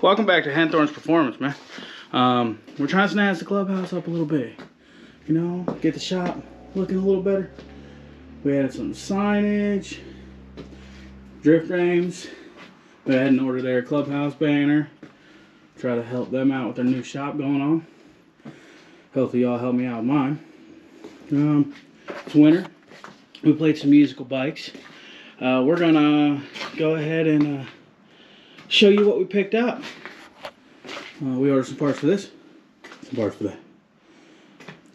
Welcome back to Henthorne's Performance, man. We're trying to snazz the clubhouse up a little bit. You know, get the shop looking a little better. We added some signage, drift frames. We added an order their clubhouse banner. Try to help them out with their new shop going on. Hopefully y'all help me out with mine. It's winter. We played some musical bikes. We're gonna go ahead and show you what we picked up. We ordered some parts for this, some parts for that.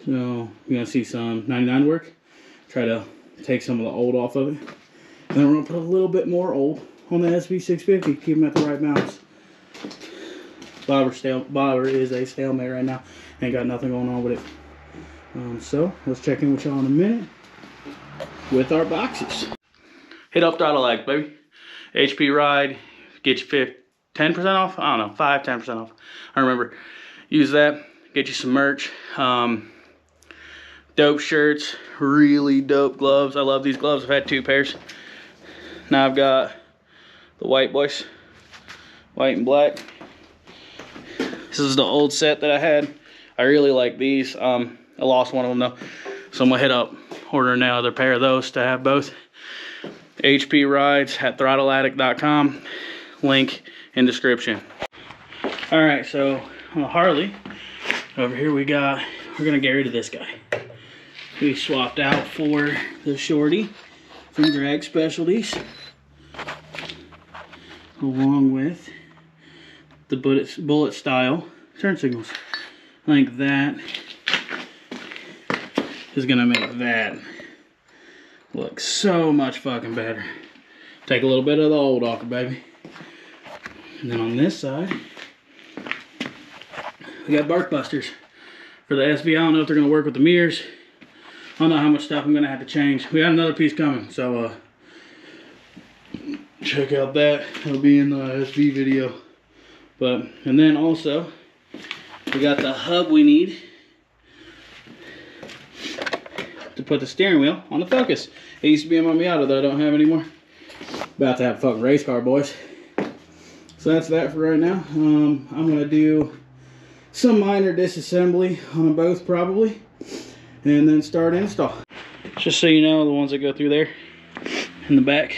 So you're gonna see some 99 work. Try to take some of the old off of it. And then we're gonna put a little bit more old on the SV650, keep them at the right balance. Bobber is a stalemate right now. Ain't got nothing going on with it. So let's check in with y'all in a minute with our boxes. Hit up taillights, baby. HP ride, get you 10% off. I don't know, 5-10% off. I remember. Use that, get you some merch. Dope shirts, really dope gloves. I love these gloves. I've had 2 pairs. Now I've got the white boys, white and black. This is the old set that I had. I really like these. I lost one of them though, so I'm gonna hit up ordering another pair of those to have both. HP rides at throttleaddict.com. Link in description. All right, so on the Harley over here we're gonna get rid of this guy. We swapped out for the shorty from Drag Specialties, along with the bullet style turn signals. I think that is gonna make that look so much fucking better. Take a little bit of the old off it, baby. And then on this side, we got bark busters for the SV. I don't know if they're gonna work with the mirrors. I don't know how much stuff I'm gonna have to change. We got another piece coming, so check out that. It'll be in the SV video. And then also, we got the hub we need to put the steering wheel on the Focus. It used to be in my Miata that I don't have anymore. About to have a fucking race car, boys. So that's that for right now. I'm gonna do some minor disassembly on them both probably, and then start install. Just so you know, the ones that go through there in the back,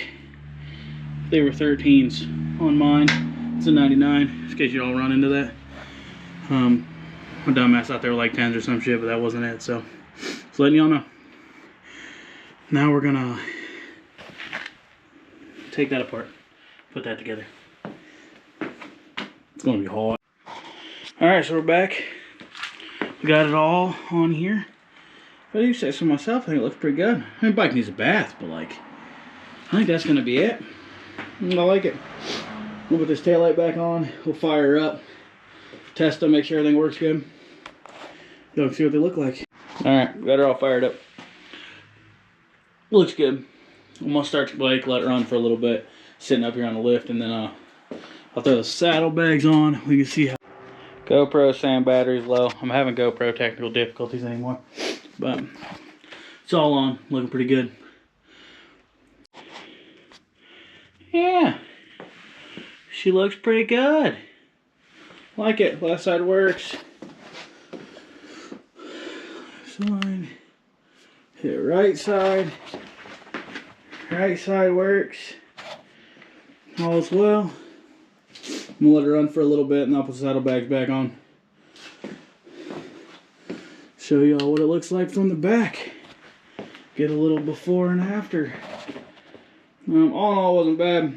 they were 13s on mine. It's a 99, just in case you all run into that. My dumbass thought they were like 10s or some shit, but that wasn't it. So just letting y'all know. Now we're gonna take that apart, put that together. It's gonna be hot. All right, so we're back. We got it all on here. But I do say so myself, I think it looks pretty good. I mean, bike needs a bath, but like, I think that's gonna be it. I like it. We'll put this taillight back on. We'll fire her up, test them, make sure everything works good. You'll see what they look like. All right, got her all fired up. Looks good. I'm gonna start the bike, let it run for a little bit, sitting up here on the lift, and then I'll throw the saddlebags on. We can see how. GoPro saying battery's low. I'm having GoPro technical difficulties anymore, but it's all on, looking pretty good. Yeah, she looks pretty good. Like it. Left side works. Side. Hit right side. Right side works. All's well. I'm gonna let her run for a little bit and I'll put the saddlebags back on. Show y'all what it looks like from the back. Get a little before and after. All in all, wasn't bad.